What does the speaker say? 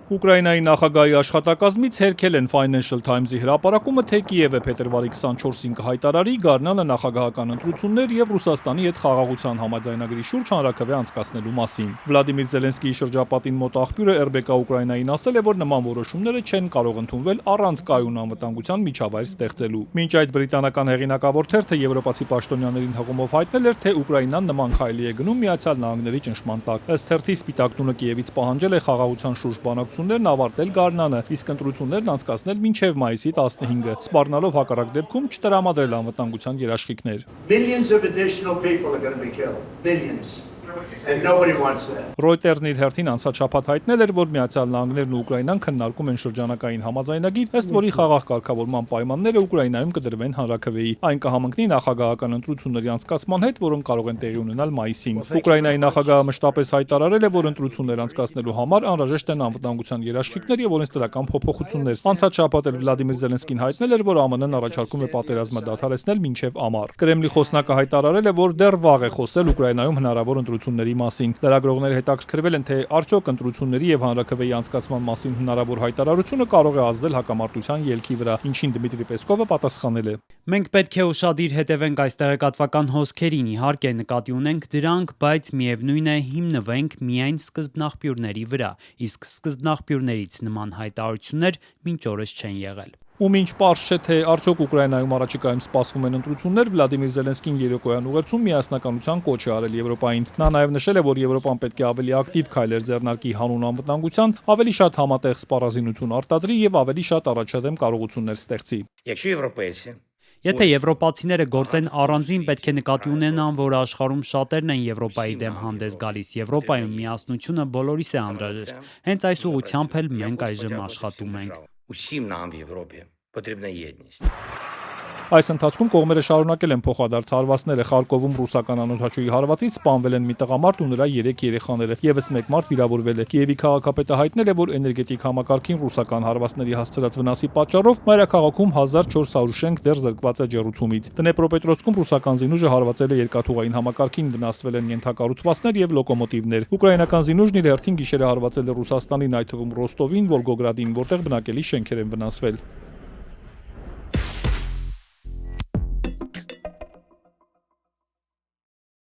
Ուկրաինայի նախագահի աշխատակազմից հերքել են Financial Times-ի հրապարակումը, թե Կիևը փետրվարի 24-ին կհայտարարի Գարնանը նախագահական ընտրություններ եւ Ռուսաստանի հետ խաղաղության համաձայնագրի շուրջ հանրաքվե անցկացնելու մասին։ Վլադիմիր Զելենսկիի շրջապատին մոտ աղբյուրը RBK Ուկրաինային ասել է, որ նման որոշումները չեն կարող ընդունվել առանց կայուն անվտանգության միջավայր ստեղծելու։ Մինչ այդ բրիտանական հեղինակավոր թերթը եվրոպացի պաշտոնյաներին հղումով հայտնել էր, թե Ուկրաինան նման քայլի է գնում Միացյալ Նահանգների ճնշման տակ։ Ըստ թերթի Սպիտակ տունը Կիևից պահանջել է խաղաղության շուրջ բանակցություններն ավարտել Գարնանը, իսկ ընտրություններն անցկացնել մինչև մայիսի 15-ը, սպառնալով հակառակ դեպքում չտրամադրել անվտանգության երաշխիքներ։ Reuters-ն իր հերթին անցած շաբաթ հայտնել էր, որ Միացյալ Նահանգներն ու Ուկրաինան քննարկում են շրջանակային համաձայնագիր, ըստ որի խաղաղ կարգավորման պայմանները Ուկրաինայում կդրվեն հանրաքվեի։ Այն կհամընկնի նախագահական ընտրությունների անցկացման հետ, որոնք կարող են տեղի ունենալ մայիսին։ Ուկրաինայի նախագահը մշտապես հայտարարել է, որ ընտրություններ անցկացնելու համար անհրաժեշտ են անվտանգության երաշխիքներ եւ օրենսդրական փոփոխություններ։ Անցած շաբաթ էլ Վլադիմիր Զելենսկին հայտնել էր, որ ԱՄՆ-ն առաջարկում է պատերազմը դադարեցնել մինչև ամառ։ Կրեմլի խոսնակը հայտարարել է, որ դեռ վաղ է խոսել Ուկրաինայում հնարավոր ընտրությունների մասին։ Լրագրողները հետաքրքրվել են, թե արդյոք ընտրությունների եւ հանրաքվեի անցկացման մասին հնարավոր հայտարարությունը կարող է ազդել հակամարտության ելքի վրա, ինչին Դմիտրի Պեսկովը պատասխանել է. Մենք պետք է ուշադիր հետևենք այս տեղեկատվական հոսքերին, իհարկե նկատի ունենք դրանք, բայց միևնույն է հիմնվենք միայն սկզբնաղբյուրների վրա, իսկ սկզբնաղբյուրներից նման հայտարարություններ մինչ օրս չեն եղել։ Ու մինչ պարզ չէ, թե արդյոք Ուկրաինայում առաջիկայում սպասվում են ընտրություններ, Վլադիմիր Զելենսկին երեկոյան ուղերձում միասնականության կոչ է արել Եվրոպային։ Նա նաև նշել է, որ Եվրոպան պետք է ավելի ակտիվ քայլեր ձեռնարկի հանուն անվտանգության, ավելի շատ համատեղ սպառազինություն արտադրի եւ ավելի շատ առաջադեմ կարողություններ ստեղծի։ Եթե եվրոպացիները գործեն առանձին, պետք է նկատի ունենան, որ աշխարհում շատերն են Եվրոպայի դեմ հանդես գալիս։ Եվրոպայում միասնությունը բոլորիս է անհրաժեշտ։ Հենց այս ուղղությամբ էլ մենք այժմ աշխատում ենք։ Այս ընթացքում կողմերը շարունակել են փոխադարձ հարվածները։ Խարկովում ռուսական անօդաչուի հարվածից սպանվել են մի տղամարդ ու նրա 3 երեխաները, եւս մեկ մարդ վիրավորվել է։ Կիևի քաղաքապետը հայտնել է, որ էներգետիկ համակարգին ռուսական հարվածների հասցրած վնասի պատճառով մայրաքաղաքում 1400 շենք դեռ զրկված է ջեռուցումից։ Դնեպրոպետրովսկում ռուսական զինուժը հարվածել է երկաթուղային համակարգին, վնասվել են ենթակառուցվածքներ եւ լոկոմոտիվներ։ Ուկրաինական զինուժն իր հերթին գիշերը հարվածել է Ռուսաստանին, այդ թվում Ռոստովին, Վոլգոգրադին, որտեղ բնակելի շենքեր են վնասվել։